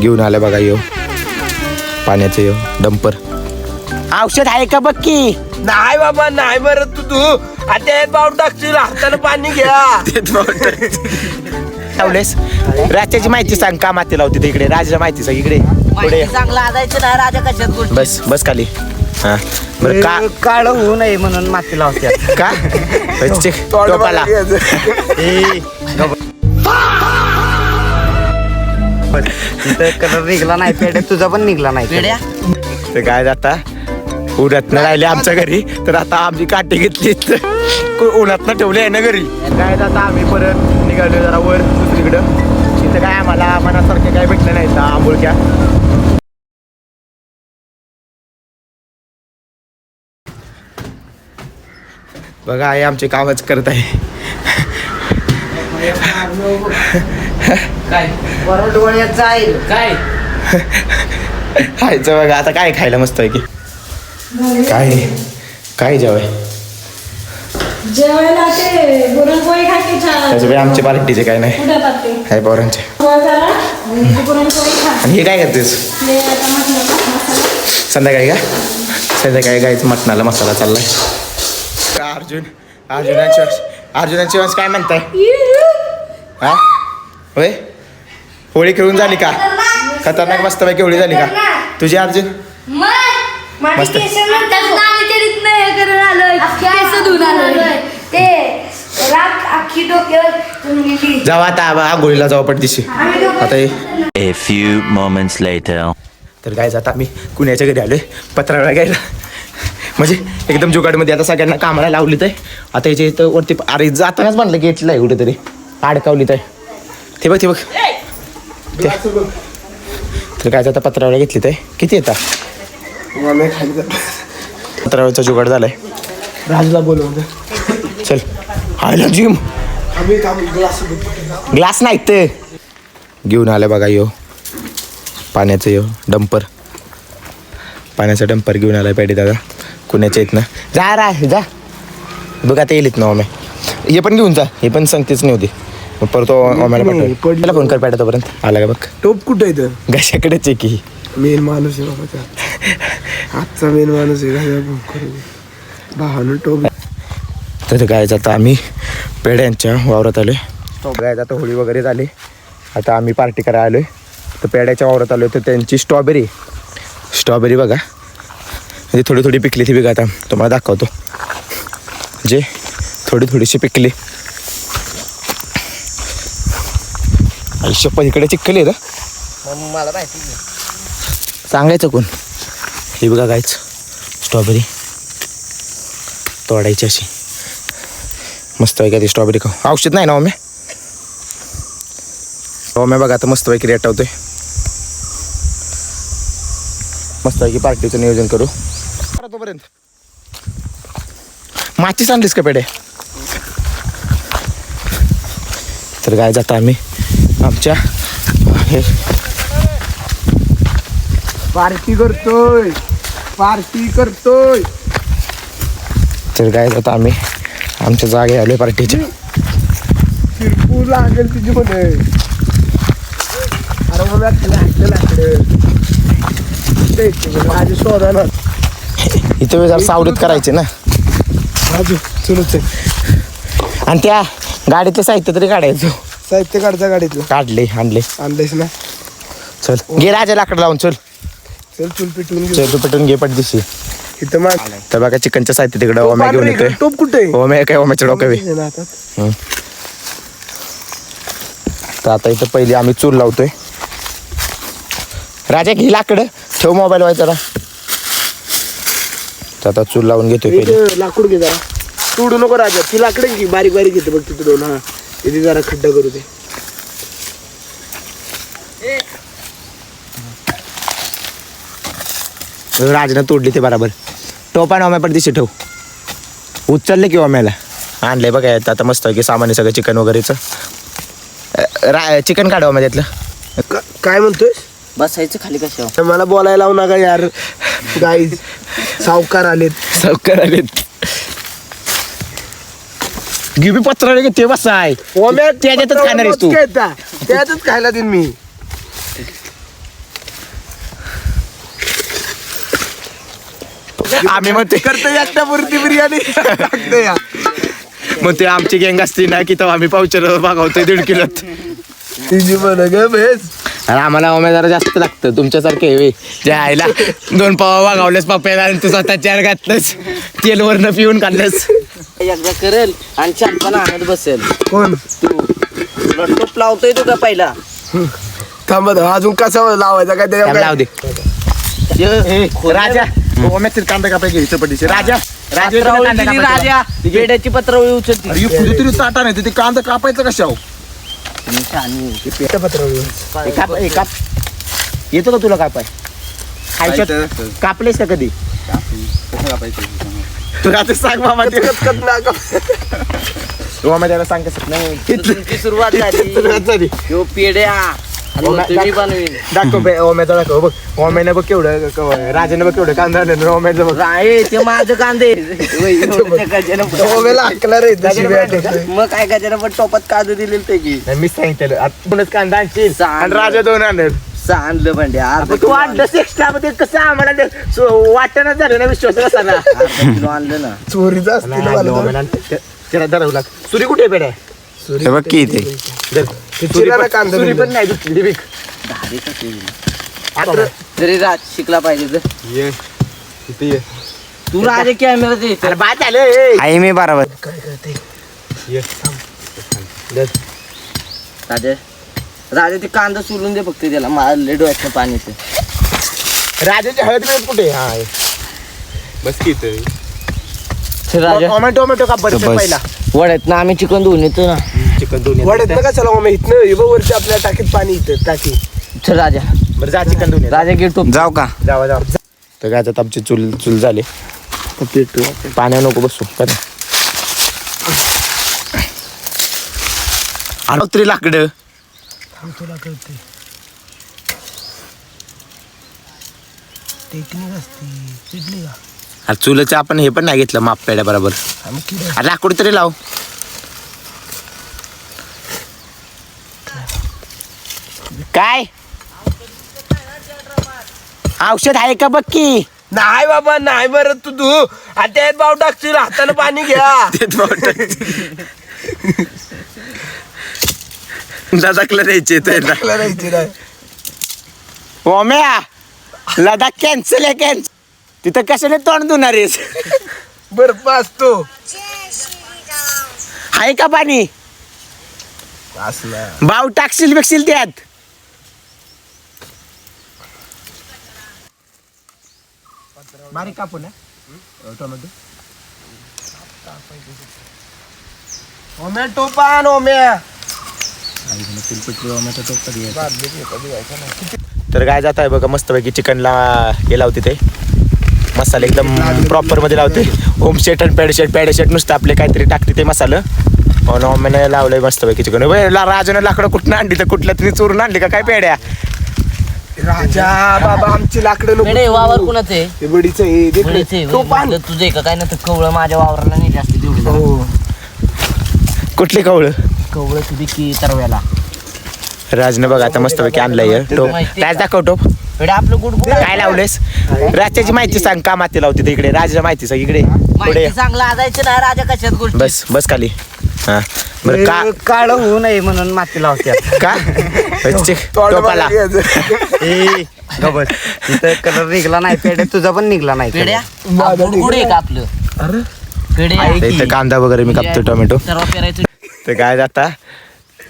घेऊन आलं बघा यो पाण्याचं यो डंपर. औषध आहे का बघ की. नाही बाबा नाही बरं तू आता पाऊट टाकशील हाताने पाणी घ्या. ठेवलेस राजाची माहिती सांग का माती लावते इकडे. राजाला माहिती सांग इकडे पुढे. चांगला आदायचं ना राजा कशात गोष्ट. बस खाली. हा बरं का काळ होऊ नये म्हणून माती लावते का टोपाला. तिथं कलर निघला नाही पेड्या तुझा पण निघला नाही पेड्या. तर काय आता उन्हात राहिले आमच्या घरी तर आता आमची काठी घेतली उन्हात ठेवली आहे ना घरी. काय आता आम्ही परत निघालो जरा वर दुसरीकडं. तिथं काय आम्हाला मनासारखे काय भेटलं नाही आंबोळक्या. बघा आई आमचे कामच करत आहे. काय बरं डोळ्यात जाईल काय खायचं बघा आता काय खायला मस्त आहे की. काय जेवाय जेवायला ते पुरणपोळी खायची छान. त्याच्यामुळे आमच्या पार्टीचे काय नाही कुठे पाते काय पोरांचे. पुरणपोळी खा. आणि हे काय करतेस संध्याकाळी का. संध्याकाळी गायचं मटणाला मसाला चाललाय. अर्जुनाची वंश काय म्हणताय हा होय. होळी खेळून झाली का. खतरनाक मस्त पैकी होळी झाली का तुझी अर्जुन. मस्त जाऊ आता आंघोळीला जाऊ पटदिशी आता. A few moments later. तर काय आता आम्ही कुण्याच्या घरी आलोय पत्रावळा घ्यायला. म्हणजे एकदम जुगाडमध्ये आता सगळ्यांना कामाला लावली तर आता याच्या इथं वरती अरे जातानाच म्हणलं गेटला आहे कुठेतरी अडकावली तर ते बघ तर काय आता पत्रावळ्या घेतली तर किती येतात. पत्रावळ्याचा जुगाड झालाय. राजला बोलवलं चल आयला जिम ग्लास नाही ते घेऊन आलं बघा यो पाण्याचं यो डंपर. पाण्याचा डंपर घेऊन आलाय पॅडी दादा कुण्याच्या इथनं. जा बघ आता येईल ना ओमे. हे पण घेऊन जा. हे पण सांगतेच नाही होती मग परत ओम्याला पाठवलं. फोन कर पॅडा तोपर्यंत आला का बघ. टोप कुठं आहे तर घशाकडेच आहे की. मेन माणूस आहे बाबा आजचा मेन माणूस आहे भावानं टोप. तर काय आता आम्ही पेड्यांच्या वावरात आलोय. काय आता होळी वगैरे झाली आता आम्ही पार्टी करायला आलोय. तर पेड्याच्या वावरात आलोय तर त्यांची स्ट्रॉबेरी बघा म्हणजे थोडी पिकली ती बघा. आता तुम्हाला दाखवतो जे थोडीशी पिकली. आयुष्यपत इकडे चिकली रे मला माहिती सांगायचं कोण. हे बघा गायच स्ट्रॉबेरी तोडायची अशी मस्त आहे का ती स्ट्रॉबेरी खाऊ. औषध नाही ना ओम्या बघा आता मस्त पैकी रेट होतोय. मस्त पैकी पार्टीचं नियोजन करू. तोपर्यंत माचीस आणलीस का पेढे. तर काय जाता आम्ही आमच्या हे पार्टी करतोय. तर काय जाता आम्ही आमच्या जागे आलोय पार्टीच्या. शिरपूर लागेल तुझी मध्ये. अरे माझी शोधाना इथे जरा सावलीत करायचे ना. राजू चलच आणि त्या गाडीतलं साहित्य तरी काढायचं. साहित्य काढता गाडीतलं आणले आणलंयस ना. चल घे राजा लाकड लावून चल चल पेटून घेऊ. चल तू पेटून घे पट दिशी. इथं मग तर बघा चिकनच्या साहित्य तिकडे ओम्या घेऊन येतोय. टोप कुठे ओम्या काय ओम्याच्या डोक्यावे. तर आता इथं पहिली आम्ही चूल लावतोय. राजा घे लाकड ठेव मोबाईल व्हायचा. तर आता चूल लावून घेतोय पहिले. लाकूड घे जरा तोडू नको राजा. ती लाकड घे बारीक घेते बघ तिथं दोन. हा इथे जरा खड्डा करू दे. राजनं तोडली ते बरोबर. टोपा ओम्या पण दिशी ठेव. उचलले की ओम्याला आणलंय बघा. आता मस्त आहे की सामान्य सगळं चिकन वगैरेचं. चिकन काढावं मग त्यातलं. काय म्हणतोय बसायचं खाली कशा. मला बोलायला लावू नका यार. गाईज सावकार आलेत. गिबी पत्राने ते बसाय त्याच्यातच खाणार आहेस तू. त्यातच खायला देईन मी. आम्ही म्हणते करतो एकटा पुरती बिर्याणी टाकतो या मग ते आमची गँग असते ना की तेव्हा आम्ही पावचर मागवतोय 1.5 किलोत. तिची म्हण ग बेस आणि आम्हाला ओम्या जरा जास्त लागतं तुमच्यासारखे हे जे आईला 2 पावा वागावलेस पप्प्याला आणि तू स्वतः 4 घातलंस तेलवरनं पिऊन काढलंस. एकदा करेल आणि शांतपणा आणत बसेल. कोण तू तुला टोप लावतोय तू का पहिला? थांबत अजून कसा लावायचा काय त्याला त्याच्या लाव दे. राजा ओम्याचे कांदा कापाय गेली चपटीचे राजा राजा पेड्याची पत्रावळी उचलती. पुढे तरी ताटा नाही ते कांदा कापायचं कशाव येतो का तुला कापाय आयुष्यात कापलेस का कधी तू आता सांग मामा ते ओम्या त्याला सांग कसं नाही तुमची सुरुवात झाली ह्यो पेड्या तुम्ही बनवीन. दाखव ओम्याचा दाखव बघ ओम्याने बघ केवढं राजाने बघ केवढं कांदा आणलं ओम्याचं बघ आहे ते माझं कांदे ओव्याला हाकला रे तशी वेळ. मग काय गजानं पण टोपात कांदे दिलेले ते की मी सांगितलं आता कांदा आणशील आणि राजा 2 आणलं आणलं भांडे तू आणलंस एक्स्ट्रा मध्ये कसं आम्हाला वाटणच झालं ना विश्वास कसा ना किलो आणलं ना. चोरीचा असतील त्याला धरावं लाग सुरी कुठे पेड्या बघ की इथे सुरी पण नाही दुसरी विक तरी राज शिकला पाहिजे तर. तू राजा कॅमेरा बात आलं आहे मी बरोबर. काय करते राजा राजा ते कांदा सोलून दे फक्त त्याला मारले डोळ्यातलं पाणीचं. राजाची हळद मिळत कुठे हा बस की राजा टोमॅटो का बरं पहिला वड्यात ना आम्ही चिकन धुवून येतो ना. चिकन दोन्ही वाढत ना कशाला मग इथनं हे बघ वरती आपल्या टाकीत पाणी इथं टाकी चल राजा बरं जा चिकन दोन्ही राजा गेट जाऊ का? जावा तर काय आता आमची चूल झाली पाण्या नको बसू काय आलो तरी लाकडं तुला कळते टेक्निक असते चिडली का अरे चुलचं आपण हे पण नाही घेतलं माप पेड्या बरोबर अरे लाकूड तरी लाव काय औषध आहे का बघ की नाही बाबा नाही बरं तू आता त्यात भाव टाकशील हातानं पाणी घ्या लदाखला द्यायचे टाकलं राहायची नाही ओम्या लदाख कॅन्सल आहे कॅन्सल तिथं कशाने तोंड धुणार आहेस बर्फ असतो आहे का पाणी असला भाव टाकशील बिकशील त्यात बारीक कापू ना टोमॅटो ओम्या टोपान ओम्या तर काय जात आहे बघा मस्तपैकी चिकनला हे लावते ते मसाले एकदम प्रॉपर मध्ये लावते होम शेट आणि पॅडेशेट नुसतं आपले काहीतरी टाकते ते मसाला ओम्याने लावलंय मस्तपैकी चिकन राजाने लाकडं कुठनं आणली तर कुठल्या तरी चोरून आणली का काय पेड्या राजा बाबा आमची लाकडं पेढे वावर कुणाचं आहे? हे बडीचं हे दे बडीचं आहे. टोपान म्हणलं तुझं आहे का काय ना तर कवळं माझ्या वावराला नाही जास्त तेवढी जरा. हो कुठली कवळं कवळं तुझी की तरव्याला राजनं बघा आता मस्तपैकी आणलंय टोप त्याच दाखव टोप पेढे आपलं गुड काय लावलेस राजाची माहिती सांग का माती लावते ते इकडे राजाची माहिती सांग इकडे पुढे माहिती चांगला आजायचं नाही राजा कशात गोष्टी बस बस खाली हा बरं का काळ होऊ नये म्हणून माती लावते का टोपाला तिथं कलर निघला नाही पेढे तुझा पण निघला नाही पेढ्या गुड आहे का आपलं पेढे इथं कांदा वगैरे मी कापतो टोमॅटो सर्व पेरायचं तर काय जाता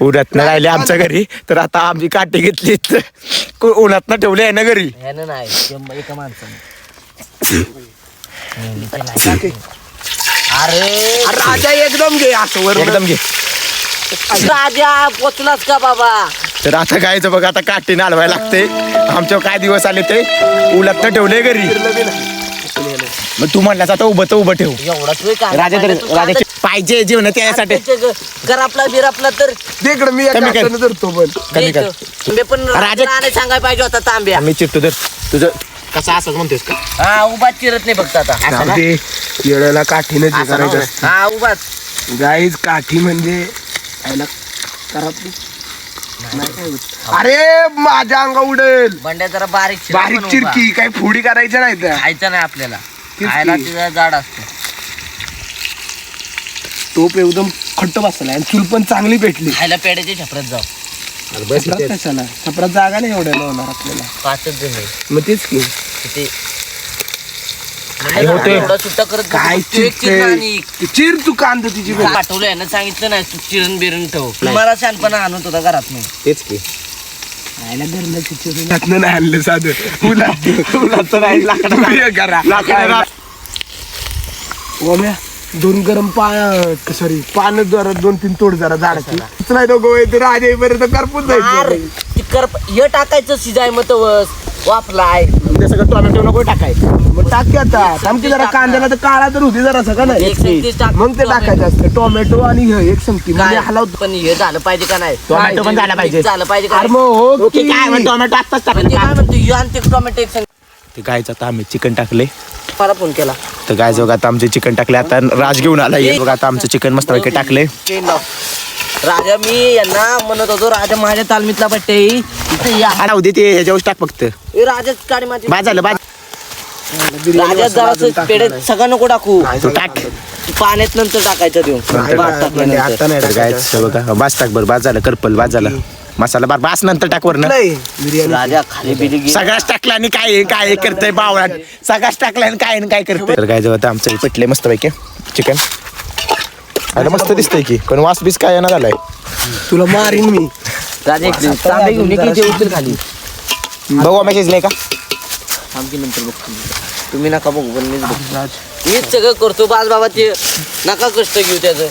उन्हात न राहिले आमच्या घरी तर आता आमची काठी घेतली उन्हात न ठेवली आहे ना घरी ह्यानं नाही ते एका माणसाने अरे राजा एकदम घे असं वर एकदम घे राजा पोचलाच का बाबा तर आता गायचं बघ आता काठी नालवायला लागते आमच्यावर काय दिवस आले ते उन्हात न ठेवले घरी मग तू म्हणलास आता उभं तर उभं ठेव एवढाच वेळ काय राजा तर राजाचे पाहिजे जीवन त्यासाठी घरापला बिरापला तर तिकडं मी एका कमी कर. हातानं धरतो पण कमी कर तुम्ही पण राजा- राजा सांगायला पाहिजे होता तांब्या मी चिरतो तर तुझं कसं असंच म्हणतोस का हा उभाच चिरत नाही फक्त आता असं ना? ते येळेला काठीनं जे असं करायचं ना? असतं. हा उभाच गाईज काठी म्हणजे याला करपली. नाही काय होत. अरे माझ्या अंगा उडेल बंड्या जरा बारीक चिर बारीक पण उभा. चिरकी काही फोडी करायच्या नाही त्या खायचं नाही आपल्याला खायला तिचा जाड असतो. टोप एकदम खट्ट बसला आणि चूल पण चांगली पेटली. खायला पेड्याच्या छपरात जाऊ. छपरात कशाला छपरात जागा नाही एवढ्या होणार आपल्याला. 5 जण आहे. मग तेच की किती काय होते? एवढा सुट्टा करत बसतो. काय तू एक चिर आणि चिर तू कांदा तिची बघ. पाठवलं यानं सांगितलं नाही तू चिरण बिरण ठेव. मला शहाणपणा आणत होता घरात नाही. तेच की खायला घरण्याची चिरून त्यातनं नाही आणलं साधं उलाचं नाही लाकडा ओम्या 2 गरम सॉरी पान जरा 2-3 तोड जरा झाडाची नाही दोघं येते राजे पर्यंत करपून अरे, जायचं. ती हे टाकायचं शिजाय मग वापलाय ते सगळं टोमॅटो नको टाकायचं. मग टाक की आता आमची जरा कांद्याला तर काळा तर होती जरा सगळं एक संगतीच टाक. मग ते टाकायचं असतं टोमॅटो आणि हे एक संगती म्हणजे हलवतो. पण हे झालं पाहिजे का नाही? टोमॅटो पण झाला पाहिजे. झालं पाहिजे का अरे नाही? मग हो ओके की. काय मग टोमॅटो आत्ताच म्हणजे काय टाकलं. म्हणतो ह्यो आणि ते टोमॅटो एक संग ते गायचं आता आम्ही चिकन टाकले. मला फोन केला. तर गाय बघा आता आमचे चिकन टाकले. आता राज घेऊन आला. हे बघा आता आमचं चिकन मस्त पैकी टाकले. चेन लाव. राजा मी यांना म्हणत होतो राजा माझ्या तालमीतला बट्टे इथे या. हा राहू दे ते ह्याच्यावर टाक फक्त. ए, राजाच गाडी माझी बाद झालं बाद. राजा जरा पेढे सगळं नको टाकू. तू टाक. पाण्यात नंतर टाकायचं देऊ. म्हणजे आता नाही तर गायचं बघा बास टाक बरं. बाद झालं करपल बाद झाला. मसाला बार बास नंतर टाक वरनं. नाही बिर्याणी राजा खाली बिली घे. सगळ्याच टाकला आणि काय करतंय बावळा. सगळ्याच टाकला आणि काय करतंय. तर काय जेव्हा आमचं पेटले मस्त पैकी चिकन. अरे मस्त दिसतंय की पण वास बीस काय ना झालाय. तुला मारीन मी. राजा एक तांबे घेऊन ये की ते उचल खाली. बघू आम्ही शिजलंय का. आमची नंतर बघतो. तुम्ही नका बघू पण मीच बघतो. मीच सगळं करतो बाज बाबा ते नका कष्ट घेऊ त्याचं.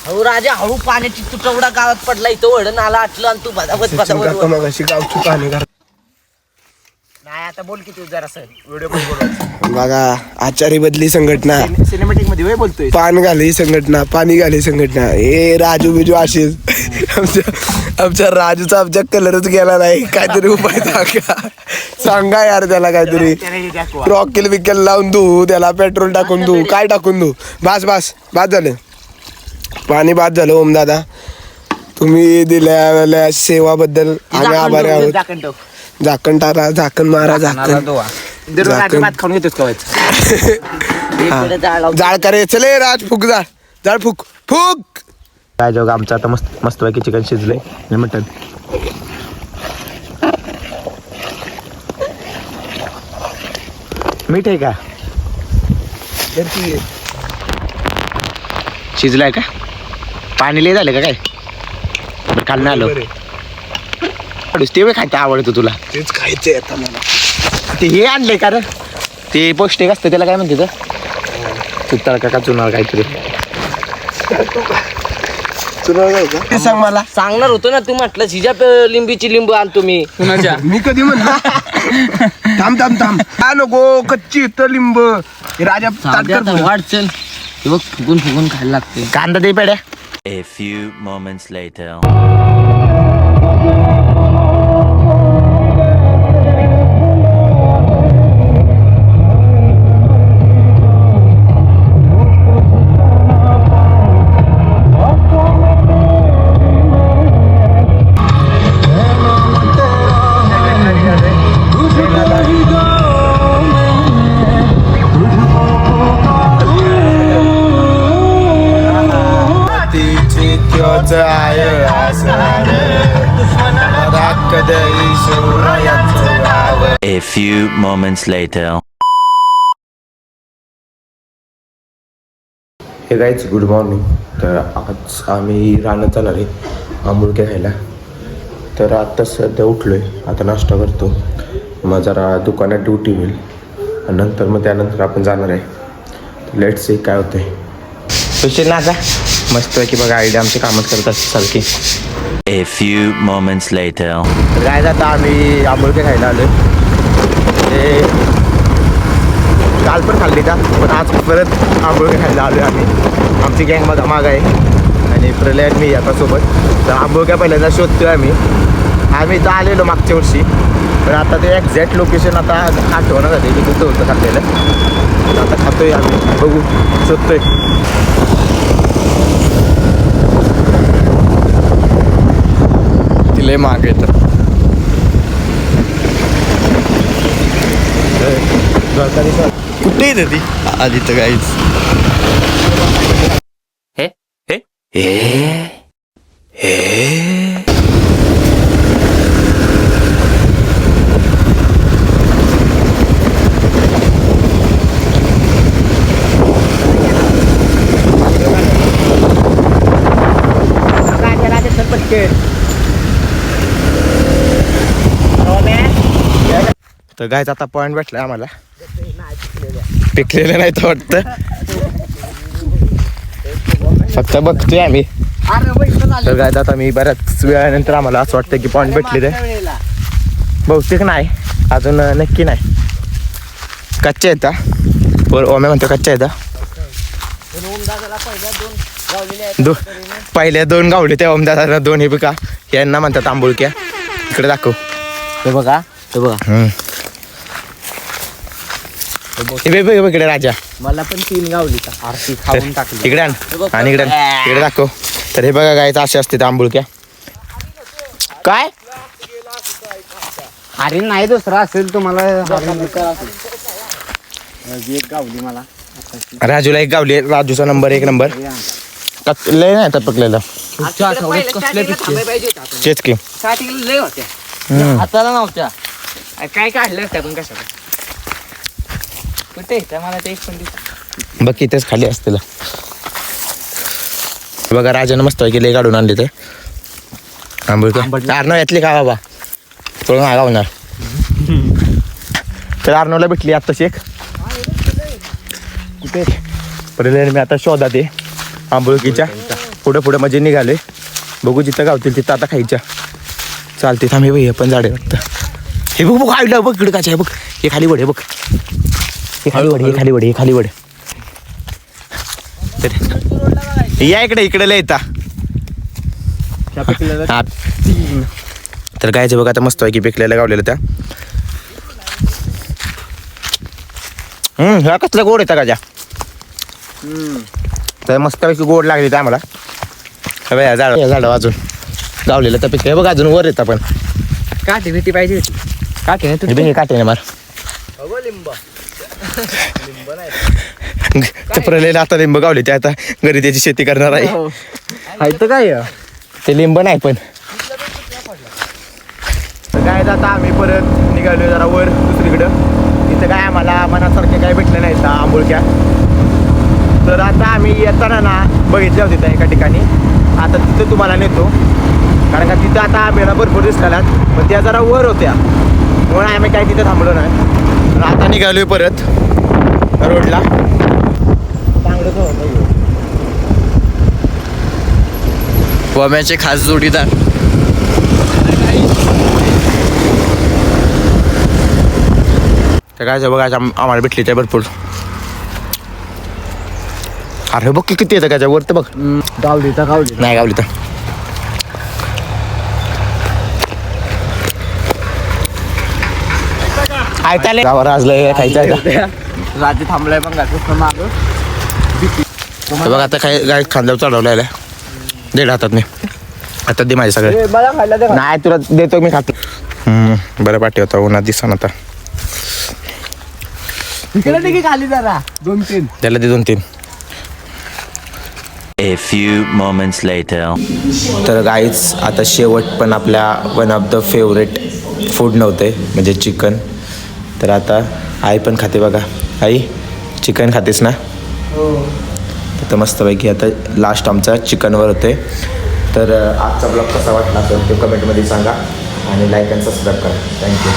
अहो राजा हळू पाण्याची तुटवडा गावात पडला इथं वडण आला आटलं आणि तू बदाबद काका मगाशी गावची पाणी घाल. नाही आता बोल की तू जरासं व्हिडिओ कॉल बोलवायचं. बघा आचारी बदली संघटना सिनेमॅटिक मध्ये वय बोलतोय. पान घाली संघटना पाणी घाली संघटना. हे राजू बिजू असेच आमच्या राजूचा आमच्या कलरच गेला नाही. काहीतरी उपाय सांगा यार त्याला काहीतरी. रॉकेल बिकेल लावून धू त्याला पेट्रोल टाकून धू काय टाकून धू. बास झालं पाणी बाद झालं. ओम दादा तुम्ही दिल्या सेवाबद्दल आम्ही आभारी आहोत. झाकण टाका झाकण मारा झाकण भात खाऊन घेतोस का जाळ करे चले राज फुक जाळ फुक काय जोग आमचं आता मस्त पैकी चिकन शिजलंय आणि मटन. मीठ आहे का शिजलाय का. पाणी लय झालं का काय. बरं काल नाही आलो. ते खायचं आवडतं तुला. तेच खायचंय आता मला. ते हे आणलंय का रे ते पौष्टिक असतं त्याला काय म्हणते तू तडका का चुनार काहीतरी. ते सांग मला. सांगणार होतो ना तू म्हटलं हिच्या लिंबीची लिंबू आणतो मी. मी कधी म्हणलं थांब हा नको कच्ची तर लिंब हे राजा ताटकर वाट चल हे बघ फुगून खायला लागते. कांदा दे पेड्या. A few moments later. A few moments later. हे गाईच गुड मॉर्निंग. तर आज आम्ही रानात जाणार आहे आंबुळक्या खायला. तर आत्ता सध्या उठलो आहे. आता नाश्ता करतो मग जरा दुकानात ड्युटी होईल आणि नंतर मग त्यानंतर आपण जाणार आहे. लेट्स सी काय होतं आहे. सुशील ना आता मस्त आहे की बघा आयडिया आमची कामच करत असते सारखी. A few moments later. तर काय आता आम्ही आंबुळक्या खायला आलो. ते काल पण खाल्ली का पण आज परत आंबोळक्या खायला आलो आहे आम्ही. आमची गँग बघा माग आहे आणि प्रलय मी आता सोबत. तर आंबोळक्या पहिल्यांदा शोधतोय आम्ही इथं आलेलो मागच्या वर्षी पण आता ते एक्झॅक्ट लोकेशन आता आठवणं झाले की कुठं होतं खाल्लेलं. तर आता खातोय आम्ही बघू शोधतोय. तिला माग येतं कुठे येते ती आली तर काहीच तर गायचा आता पॉइंट भेटलाय आम्हाला पिकलेलं नाही तर वाटतं फक्त बघतोय आम्ही तर गायचा आता मी बऱ्याच वेळानंतर आम्हाला असं वाटतं की पॉइंट भेटले ते बहुतेक नाही अजून नक्की नाही कच्चे आहेत ओम्या म्हणतो कच्चे आहेत पहिल्या 2 गावले त्या ओमदादाला 2 हे बघा यांना म्हणतात आंबुळक्या इकडे दाखव हे बघा हे बघ इकडे राजा मला पण 3 गावली आरती खाऊन टाकली इकडे आण आणि इकडे दाखव तर हे बघा गायचं असे असते त्या आंबुळक्या काय अरे नाही दुसरा असेल तुम्हाला एक गावली मला राजूला एक गावली राजूचा नंबर 1 नंबर लय नाही तर पकलेलं तेच की लय होत्या हाताला नव्हत्या काय काढलं त्यातून कशाला कुठे मला ते एक पण बघ इथेच खाली असतील बघा राजानं मस्त लय काढून आणले ते आंबुळक्या आर्नव यातली का बाबा थोडं नाही गावणार तर आर्नवला भेटली आत्ताशी एक कुठे पहिले मी आता शोधा ते आंबुळकीच्या पुढे म्हणजे निघाले बघू जिथं गावतील तिथं आता खायच्या चालते थांबे भाई पण झाडे वाटतं हे बघ आईला बघ इकडे काच आहे बघ हे खाली वड हे बघ हे खाली वड या इकडे लय येता तर गायचं बघ आता मस्त आहे की पिकलेलं गावलेलं त्या ह्या कसला गोड येतं गाजा तर मस्तपैकी गोड लागली तर आम्हाला झाड अजून गावलेलं तर पिकलं बघ अजून वर येतं पण काठी भीती पाहिजे होती काठी काटे मार चपरलेलं आता लिंब गावले ते आता घरी त्याची शेती करणार आहे काय ते लिंब नाही पण काय आता आम्ही परत निघालो जरा वर दुसरीकडं तिथं काय आम्हाला मनासारखे काय भेटलं नाही त्या आंबुळक्या तर आता आम्ही येताना ना बघितल्या होत्या एका ठिकाणी आता तिथं तुम्हाला नेतो कारण का तिथं आता आम्हाला भरपूर दिसल्यात पण त्या जरा वर होत्या म्हणून आम्ही काय तिथं थांबलो नाही तर आता निघालोय परत रोडला वम्याचे खास जोडीदार तर काय बघा आम्हाला भेटली त्या भरपूर अरे बघ किती येतं काय वर तर बघ गावली नाही गावली तर ऐकायला गावावर राजलंय खायचं राजे थांबलाय पण माग बघ आता काय गाय खांद्यावर चढवलेलं आहे 1.5 हातात मी आता दे माझे सगळे मला खायला दे नाही तुला देतो मी खातो बरं पाठी होता उन्हात दिसा आता तिकडे खाली जरा 2-3 त्याला दे 2-3 A few moments later. तर गाईच आता शेवट पण आपल्या one of the favourite food नव्हते म्हणजे चिकन तर आता आई पण खाते बघा आई चिकन खातेस ना तर मस्तपैकी आता लास्ट आमचा चिकनवर होते तर आजचा ब्लॉग कसा वाटला असेल ते कमेंटमध्ये सांगा आणि लाईक आणि सबस्क्राईब करा थँक्यू